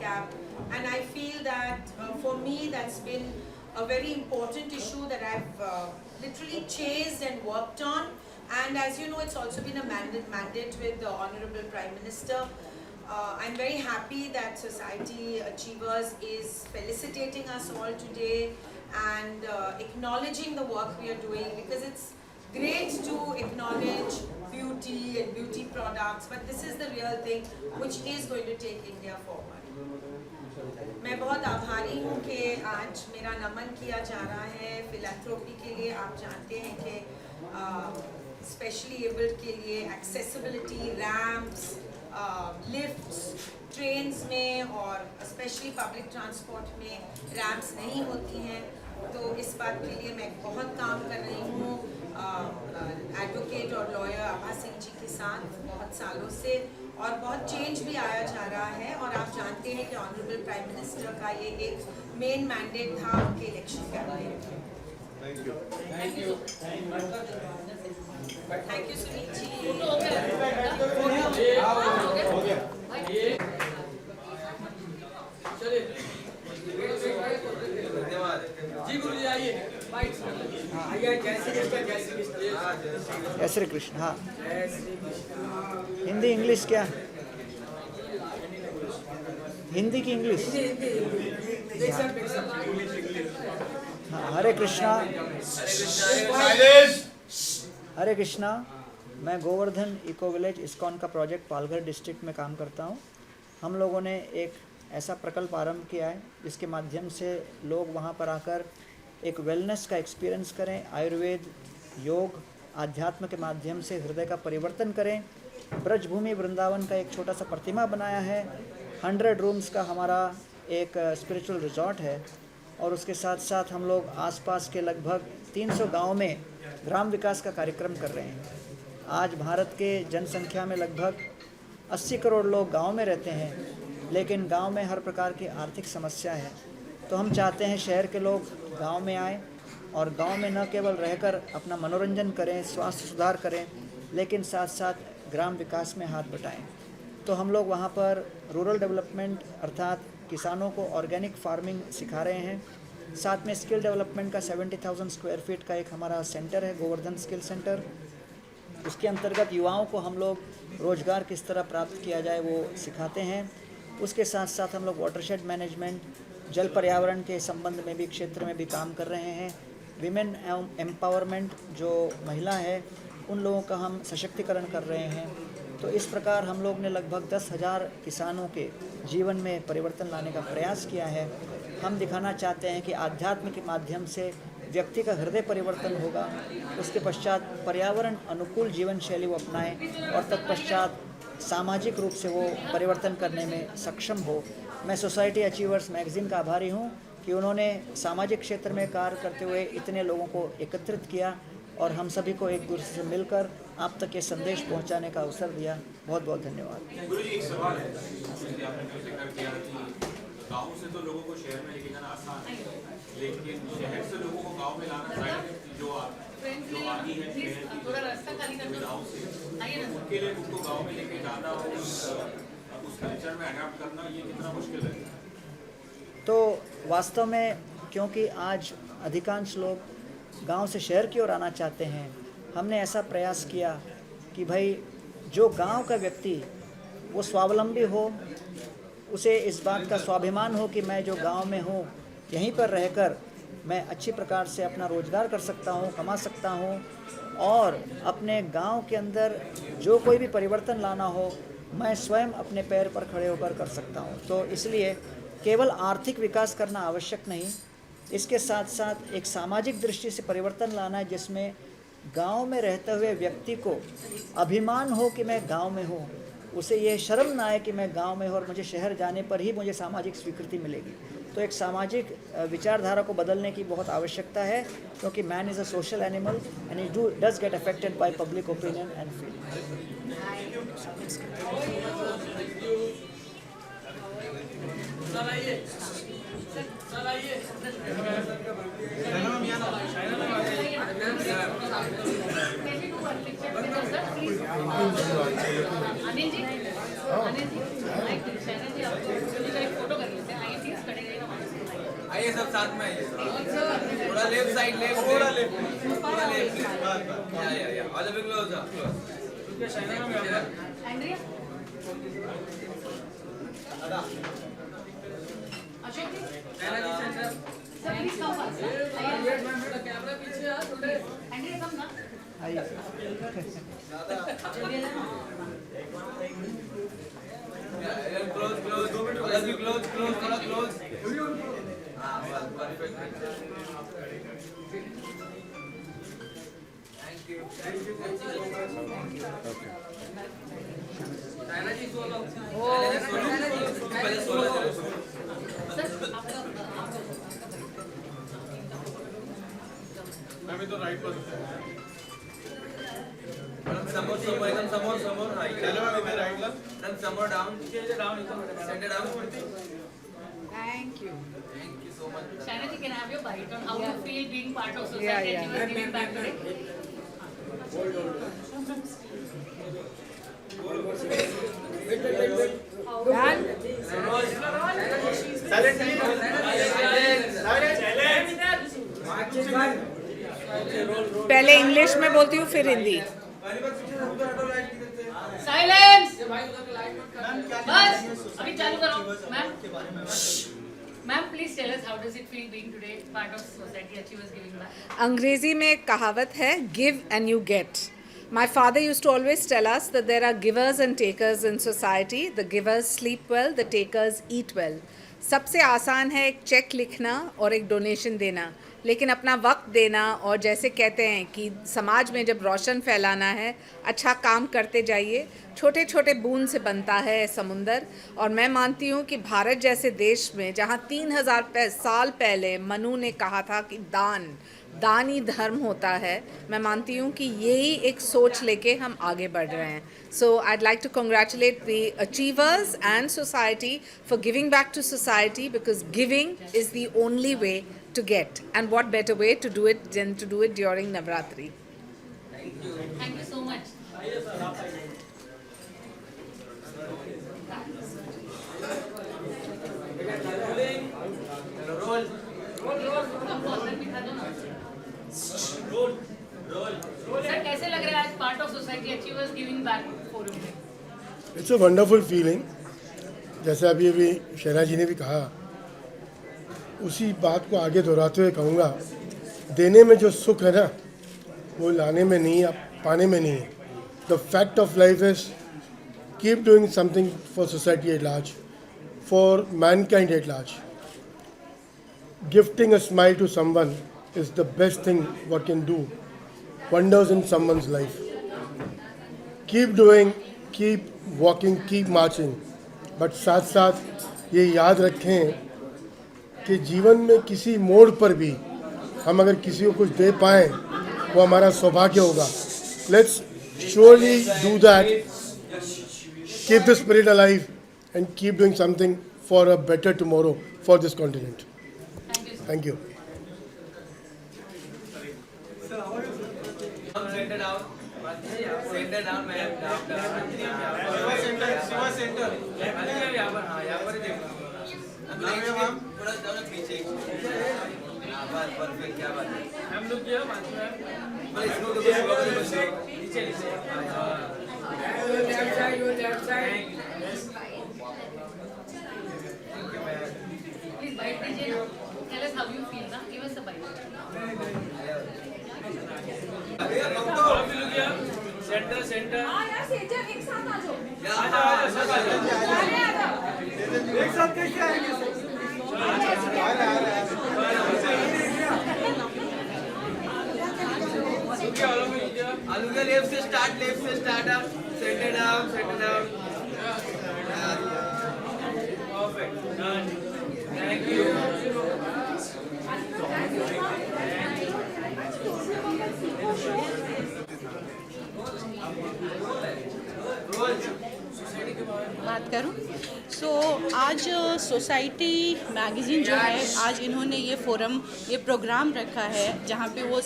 handicap, and I feel that for me that's been a very important issue that I've literally chased and worked on. And as you know, it's also been a mandate with the Honorable Prime Minister. I'm very happy that Society Achievers is felicitating us all today and acknowledging the work we are doing, because it's great to acknowledge beauty and beauty products, but this is the real thing which is going to take India forward. मैं बहुत आभारी हूँ कि आज मेरा नमन किया जा रहा है फिलैंथ्रोपी के लिए। आप जानते हैं कि स्पेशली एबल्ड के लिए एक्सेसिबिलिटी, रैम्प्स, लिफ्ट्स, ट्रेन्स में और स्पेशली पब्लिक ट्रांसपोर्ट में रैम्प्स नहीं होती हैं, तो इस बात के लिए मैं बहुत काम कर रही हूँ एडवोकेट और लॉयर आभा सिंह जी के साथ बहुत सालों से, और बहुत चेंज भी आया जा रहा है। और आप जानते हैं कि ऑनरेबल प्राइम मिनिस्टर का ये एक मेन मैंडेट था उनके election campaign. Thank you Suneet ji. जी गुरु जी आइए। जय श्री कृष्ण। हाँ, हिंदी इंग्लिश क्या? हिंदी की इंग्लिश? हाँ, हरे कृष्णा। हरे कृष्णा। मैं गोवर्धन इको विलेज इस्कॉन का प्रोजेक्ट पालघर डिस्ट्रिक्ट में काम करता हूँ। हम लोगों ने एक ऐसा प्रकल्प आरंभ किया है जिसके माध्यम से लोग वहाँ पर आकर एक वेलनेस का एक्सपीरियंस करें, आयुर्वेद, योग, आध्यात्म के माध्यम से हृदय का परिवर्तन करें। ब्रजभूमि वृंदावन का एक छोटा सा प्रतिमा बनाया है। 100 रूम्स का हमारा एक स्पिरिचुअल रिजॉर्ट है, और उसके साथ साथ हम लोग आसपास के लगभग 300 गाँव में ग्राम विकास का कार्यक्रम कर रहे हैं। आज भारत के जनसंख्या में लगभग 80 करोड़ लोग गाँव में रहते हैं, लेकिन गांव में हर प्रकार की आर्थिक समस्या है। तो हम चाहते हैं शहर के लोग गांव में आएँ और गांव में न केवल रहकर अपना मनोरंजन करें, स्वास्थ्य सुधार करें, लेकिन साथ साथ ग्राम विकास में हाथ बटाएं। तो हम लोग वहां पर रूरल डेवलपमेंट अर्थात किसानों को ऑर्गेनिक फार्मिंग सिखा रहे हैं। साथ में स्किल डेवलपमेंट का 70,000 स्क्वायर फीट का एक हमारा सेंटर है, गोवर्धन स्किल सेंटर। उसके अंतर्गत युवाओं को हम लोग रोज़गार किस तरह प्राप्त किया जाए वो सिखाते हैं। उसके साथ साथ हम लोग वाटरशेड मैनेजमेंट, जल पर्यावरण के संबंध में भी क्षेत्र में भी काम कर रहे हैं। विमेन एम्पावरमेंट, जो महिला है उन लोगों का हम सशक्तिकरण कर रहे हैं। तो इस प्रकार हम लोग ने लगभग 10,000 किसानों के जीवन में परिवर्तन लाने का प्रयास किया है। हम दिखाना चाहते हैं कि आध्यात्म के माध्यम से व्यक्ति का हृदय परिवर्तन होगा, उसके पश्चात पर्यावरण अनुकूल जीवन शैली वो अपनाएं और तत्पश्चात सामाजिक रूप से वो परिवर्तन करने में सक्षम हो। मैं सोसाइटी अचीवर्स मैगज़ीन का आभारी हूँ कि उन्होंने सामाजिक क्षेत्र में कार्य करते हुए इतने लोगों को एकत्रित किया और हम सभी को एक दूसरे से मिलकर आप तक ये संदेश पहुँचाने का अवसर दिया। बहुत बहुत धन्यवाद। गुरु जी, एक सवाल है। आपने जो जिक्र किया कि गाँव से तो लोगों को शहर में लेके जाना आसान है, लेकिन शहर से लोगों को गाँव में लाना जो आगे है सुविधाओं से, उनके लिए उनको गाँव में लेके जाना और उस कल्चर में अडैप्ट करना, ये कितना मुश्किल है? तो वास्तव में क्योंकि आज अधिकांश लोग गांव से शहर की ओर आना चाहते हैं, हमने ऐसा प्रयास किया कि भाई जो गांव का व्यक्ति वो स्वावलंबी हो, उसे इस बात का स्वाभिमान हो कि मैं जो गांव में हूँ यहीं पर रहकर मैं अच्छी प्रकार से अपना रोज़गार कर सकता हूँ, कमा सकता हूँ, और अपने गांव के अंदर जो कोई भी परिवर्तन लाना हो मैं स्वयं अपने पैर पर खड़े होकर कर सकता हूँ। तो इसलिए केवल आर्थिक विकास करना आवश्यक नहीं, इसके साथ साथ एक सामाजिक दृष्टि से परिवर्तन लाना है जिसमें गांव में रहते हुए व्यक्ति को अभिमान हो कि मैं गांव में हूँ, उसे ये शर्म ना आए कि मैं गांव में हूँ और मुझे शहर जाने पर ही मुझे सामाजिक स्वीकृति मिलेगी। तो एक सामाजिक विचारधारा को बदलने की बहुत आवश्यकता है, क्योंकि man is a social animal and he does get affected by public opinion and feeling. Anil ji, ये सब साथ में है। थोड़ा लेफ्ट साइड, थोड़ा लेफ्ट, या all the way close Andrea Ashok ji sir please come पास कैमरा पीछे आ थोड़े एंड्रिया कम ना आइए close close all the way close थोड़ा क्लोज। हां बस perfect. Thank you. China ji solo पहले सोलो सर आपका मैं भी तो राइट पर समोर एकदम समोर हां चलो मैं राइट ला एकदम समोर down centre down. Thank you so much. Shaina ji, can I have your bite on how you feel being part of society and you are giving back today? पहले इंग्लिश में बोलती हूँ फिर हिंदी। Silence! बस अभी चालू करो ma'am. Ma'am please tell us how does it feel being today part of society achievers giving back. अंग्रेजी में एक कहावत है, give and you get. My father used to always tell us that there are givers and takers in society. The givers sleep well, the takers eat well. सबसे आसान है एक check लिखना और एक डोनेशन देना, लेकिन अपना वक्त देना और जैसे कहते हैं कि समाज में जब रोशन फैलाना है, अच्छा काम करते जाइए। छोटे छोटे बूंद से बनता है समुंदर। और मैं मानती हूँ कि भारत जैसे देश में जहाँ 3000 साल पहले मनु ने कहा था कि दान ही धर्म होता है, मैं मानती हूँ कि यही एक सोच लेके हम आगे बढ़ रहे हैं। सो I'd like to congratulate the achievers and society for giving back to society, because giving is the only way to get, and what better way to do it than to do it during Navratri. Thank you so much. Sir कैसे लग रहा है आज part of society achievers giving back forum में? It's a wonderful feeling. जैसे अभी शहना जी ने भी कहा, उसी बात को आगे दोहराते हुए कहूँगा, देने में जो सुख है ना, वो लाने में नहीं, आप पाने में नहीं है। The fact of life is keep doing something for society at large, for Mankind at large. Gifting a smile to someone is the best thing what can do wonders in someone's life. Keep doing, keep walking, keep marching. But साथ साथ ये याद रखें कि जीवन में किसी मोड़ पर भी हम अगर किसी को कुछ दे पाएँ, वो हमारा सौभाग्य होगा। Let's surely do that. Keep the spirit alive and keep doing something for a better tomorrow for this continent. Thank you. Centre down ma'am Shiva centre यहाँ पर ही देखो थोड़ा ज़्यादा पीछे। बस परफेक्ट, क्या बात है। हम लोग जो है इसको नीचे प्लीज बाइट दीजिए ना। Tell us how you feel ना, give us a bite. Center हाँ यार सेजल एक साथ आ जाओ। एक साथ कैसे आएंगे? आलूगा लेफ्ट से start up, centre down perfect done. Thank you. बात करूं? सो आज सोसाइटी मैगज़ीन जो है, आज इन्होंने ये फोरम, ये प्रोग्राम रखा है जहाँ पे वो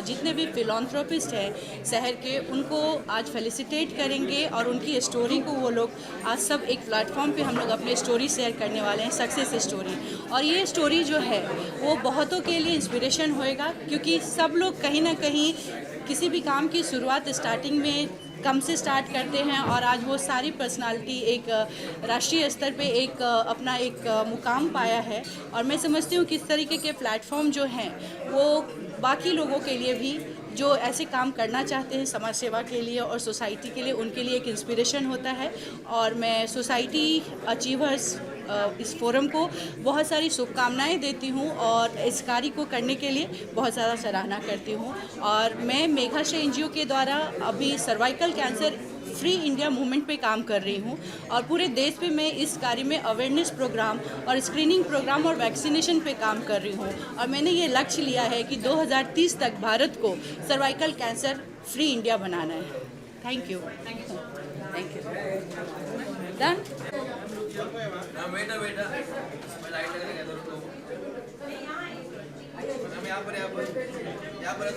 जितने भी फिलॉन्थ्रोपिस्ट हैं शहर के, उनको आज फेलिसिटेट करेंगे और उनकी स्टोरी को वो लोग आज सब एक प्लेटफॉर्म पे हम लोग अपने स्टोरी शेयर करने वाले हैं, सक्सेस स्टोरी। और ये स्टोरी जो है वो बहुतों के लिए इंस्पिरेशन होएगा, क्योंकि सब लोग कहीं ना कहीं किसी भी काम की शुरुआत स्टार्टिंग में कम से स्टार्ट करते हैं, और आज वो सारी पर्सनालिटी एक राष्ट्रीय स्तर पे एक अपना एक मुकाम पाया है। और मैं समझती हूँ कि इस तरीके के प्लेटफॉर्म जो हैं वो बाकी लोगों के लिए भी जो ऐसे काम करना चाहते हैं समाज सेवा के लिए और सोसाइटी के लिए, उनके लिए एक इंस्पिरेशन होता है। और मैं सोसाइटी अचीवर्स इस फोरम को बहुत सारी शुभकामनाएं देती हूं और इस कार्य को करने के लिए बहुत ज़्यादा सराहना करती हूं। और मैं मेघाश्रय एनजीओ के द्वारा अभी cervical cancer free India movement पे काम कर रही हूँ, और पूरे देश पे मैं इस कार्य में अवेयरनेस प्रोग्राम और स्क्रीनिंग प्रोग्राम और वैक्सीनेशन पे काम कर रही हूँ। और मैंने ये लक्ष्य लिया है कि 2030 तक भारत को सर्वाइकल कैंसर फ्री इंडिया बनाना है। Thank you. Thank you. Done. बेटा मैं लाइट लगा के दो हम यहाँ पर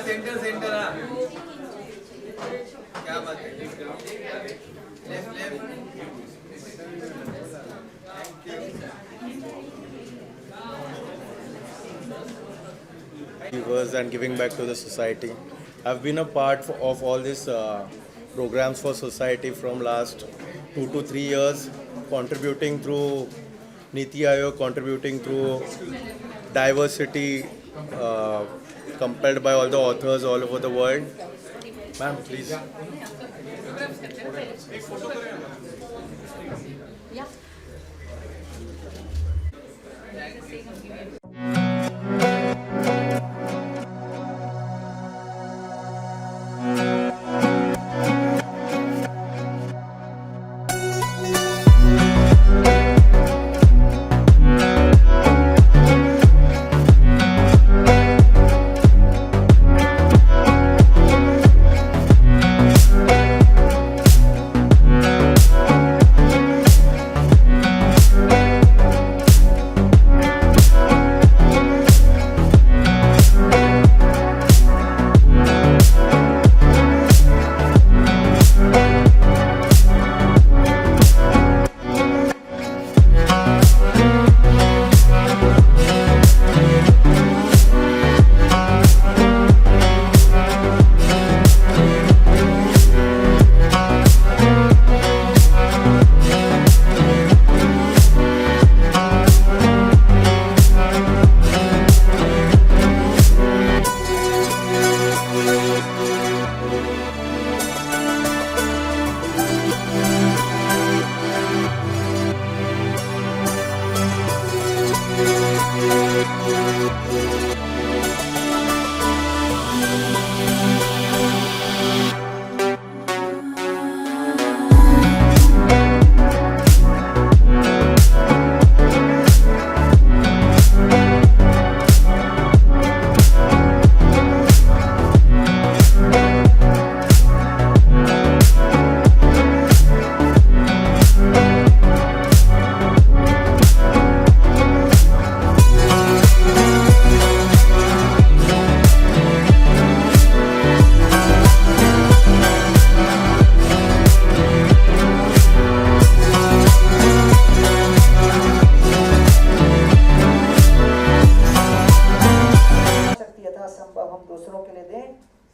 सेंटर सेंटर क्या बात है। Left Givers and giving back to the society. I've been a part of all these programs for society from last 2 to 3 years, contributing through Niti Aayog, contributing through diversity compelled by all the authors all over the world. Ma'am, please.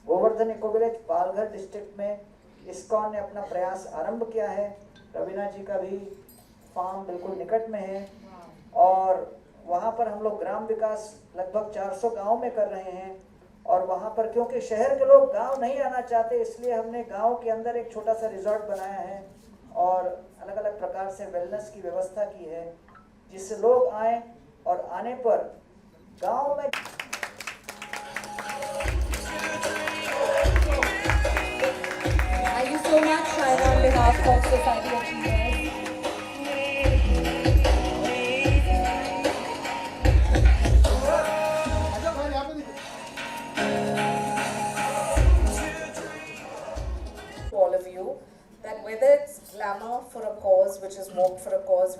Govardhan eco village Palghar district में इस्कॉन ने अपना प्रयास आरंभ किया है। रवीना जी का भी farm बिल्कुल निकट में है और वहाँ पर हम लोग ग्राम विकास लगभग 400 गांव में कर रहे हैं। और वहाँ पर क्योंकि शहर के लोग गांव नहीं आना चाहते, इसलिए हमने गांव के अंदर एक छोटा सा रिजॉर्ट बनाया है और अलग अलग प्रकार से वेलनेस की व्यवस्था की है, जिससे लोग आए और आने पर गांव में Thank you so much, Shaira, on behalf of Society Achievers.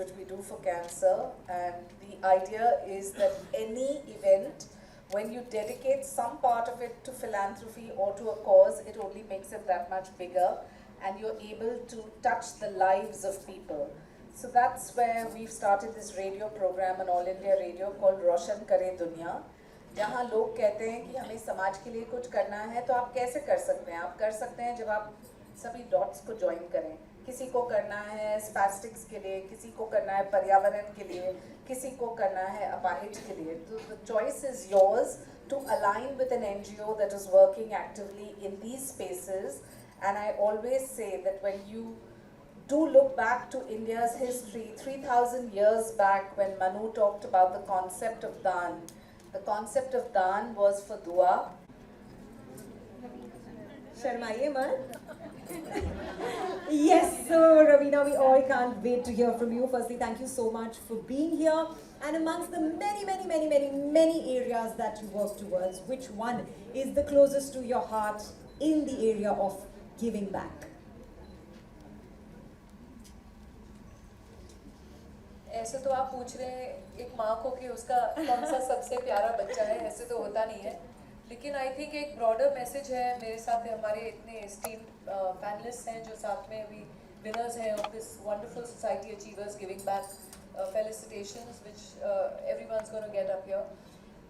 that we do for cancer, and the idea is that any event, when you dedicate some part of it to philanthropy or to a cause, it only makes it that much bigger, and you're able to touch the lives of people. So that's where we've started this radio program on All India Radio called Roshan Kare Dunya, जहाँ लोग कहते हैं कि हमें समाज के लिए कुछ करना है, तो आप कैसे कर सकते हैं? आप कर सकते हैं जब आप सभी डॉट्स को ज्वाइन करें. किसी को करना है स्पैस्टिक्स के लिए, किसी को करना है पर्यावरण के लिए, किसी को करना है अपाहिज के लिए. तो the choice is yours to align with an NGO that is working actively in these spaces. And I always say that when you do look back to India's history, 3,000 years back when Manu talked about the concept of Daan, the concept of Daan was for dua. Sharmaiye man. Yes, so Ravina, we all can't wait to hear from you. Firstly, thank you so much for being here. And amongst the many areas that you work towards, which one is the closest to your heart in the area of giving back? ऐसे तो आप पूछ रहे हैं एक माँ को कि उसका कौन सा सबसे प्यारा बच्चा है, ऐसे तो होता नहीं है. लेकिन आई थिंक एक ब्रॉडर मैसेज है. मेरे साथ हमारे इतने एस्टीम्ड पैनलिस्ट हैं जो साथ में अभी विनर्स हैं of this wonderful society achievers giving back. Felicitations which everyone's gonna get up here.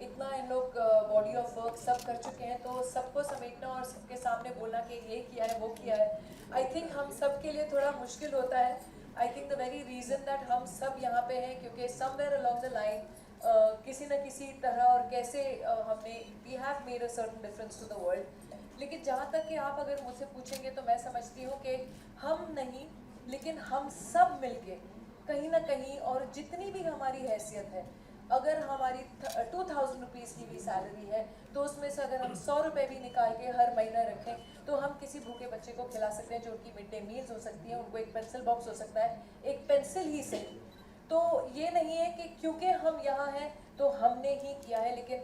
इतना इन लोग बॉडी ऑफ वर्क सब कर चुके हैं, तो सबको समेटना और सबके सामने बोलना कि ये किया है वो किया है, आई थिंक हम सब के लिए थोड़ा मुश्किल होता है. I think the very reason that हम सब यहाँ पे हैं क्योंकि समवेयर अलोंग द लाइन किसी न किसी तरह और कैसे हमने we have made a certain difference to the world. लेकिन जहाँ तक कि आप अगर मुझसे पूछेंगे तो मैं समझती हूँ कि हम नहीं, लेकिन हम सब मिलके कहीं ना कहीं, और जितनी भी हमारी हैसियत है, अगर हमारी 2000 रुपीज़ की भी सैलरी है तो उसमें से अगर हम 100 रुपये भी निकाल के हर महीना रखें तो हम किसी भूखे बच्चे को खिला सकते हैं, जो उनकी मिड डे मील्स हो सकती हैं, उनको एक पेंसिल बॉक्स हो सकता है, एक पेंसिल ही से. तो ये नहीं है कि क्योंकि हम यहाँ हैं तो हमने ही किया है, लेकिन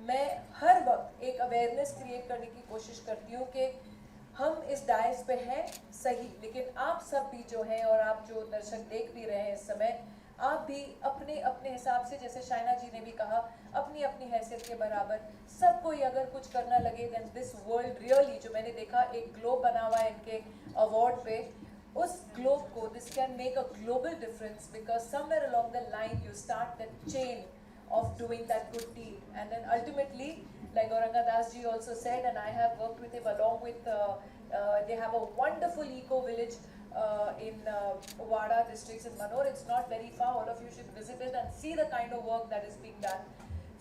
मैं हर वक्त एक अवेयरनेस क्रिएट करने की कोशिश करती हूँ कि हम इस डायस पे हैं सही, लेकिन आप सब भी जो हैं और आप जो दर्शक देख भी रहे हैं इस समय, आप भी अपने अपने हिसाब से, जैसे शाइना जी ने भी कहा, अपनी अपनी हैसियत के बराबर सब कोई अगर कुछ करना लगे, देन दिस वर्ल्ड रियली, जो मैंने देखा एक ग्लोब बना हुआ है इनके अवार्ड पे, उस ग्लोब को, this can make a global difference because somewhere along the line you start that chain of doing that good deed, and then ultimately, like Auranga Das ji also said, and I have worked with him along with they have a wonderful eco village in Wada districts in Manor. It's not very far, all of you should visit it and see the kind of work that is being done.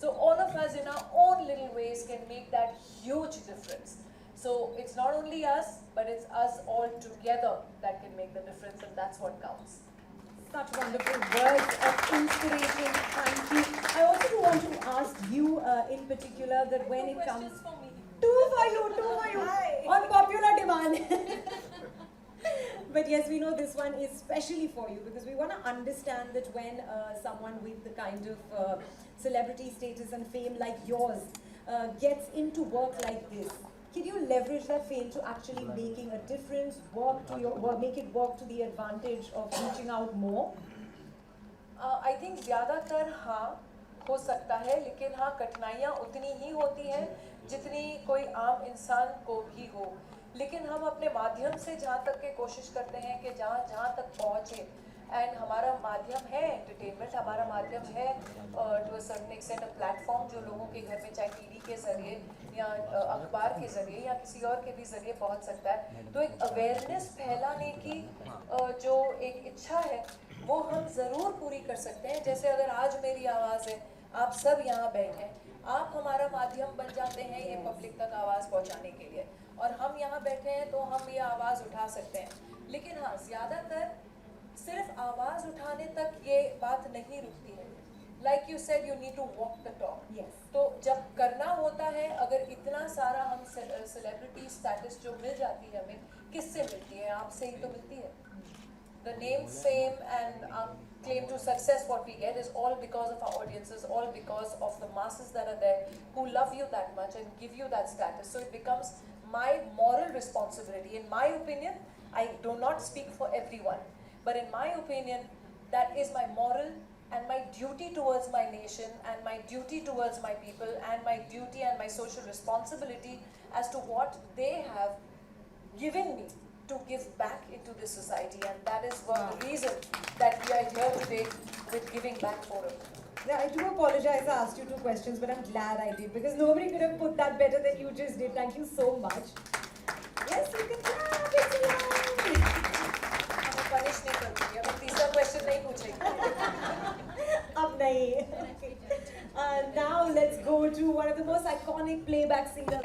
So all of us in our own little ways can make that huge difference. So it's not only us, but it's us all together that can make the difference, and that's what counts. Such wonderful words of inspiration. Thank you. I also do want to ask you in particular that when it comes... Questions for me. Two for you. On popular demand. But yes, we know this one is specially for you because we want to understand that when someone with the kind of celebrity status and fame like yours gets into work like this, can you leverage that fame to actually making a difference, make it work to the advantage of reaching out more? I think ज़्यादातर हाँ हो सकता है, लेकिन हाँ कठिनाइयाँ उतनी ही होती हैं जितनी कोई आम इंसान को भी हो. लेकिन हम अपने माध्यम से जहाँ तक के कोशिश करते हैं कि जहाँ तक पहुँचे, एंड हमारा माध्यम है एंटरटेनमेंट, हमारा माध्यम है to a certain extent a platform जो लोगों के घर में चाहे टीवी के ज़रिए या अखबार के ज़रिए या किसी और के भी ज़रिए पहुंच सकता है. तो एक अवेयरनेस फैलाने की जो एक इच्छा है वो हम ज़रूर पूरी कर सकते हैं. जैसे अगर आज मेरी आवाज़ है, आप सब यहाँ बैठे हैं, आप हमारा माध्यम बन जाते हैं ये पब्लिक तक आवाज़ पहुँचाने के लिए, और हम यहाँ बैठे हैं तो हम ये आवाज़ उठा सकते हैं. लेकिन हाँ, ज़्यादातर सिर्फ आवाज़ उठाने तक ये बात नहीं रुकती है. Like you said, you need to walk the talk. Yes. तो जब करना होता है, अगर इतना सारा हम सेलिब्रिटी स्टेटस जो मिल जाती है हमें, किससे मिलती है? आपसे ही तो मिलती है. The name, fame and claim to success what we get is all because of our audiences, all because of the masses that are there who love you that much and give you that status. So it becomes my moral responsibility. In my opinion, I do not speak for everyone, but in my opinion, that is my moral and my duty towards my nation and my duty towards my people and my duty and my social responsibility as to what they have given me to give back into this society, and that is the reason that we are here today with Giving Back Forum. Yeah, I do apologize I asked you 2 questions, but I'm glad I did because nobody could have put that better than you just did. Thank you so much. Yes, you can clap. It's allowed. हमें punish नहीं करती, अब तीसरा question नहीं पूछेंगे. Ab nahi. Now let's go to one of the most iconic playback singers.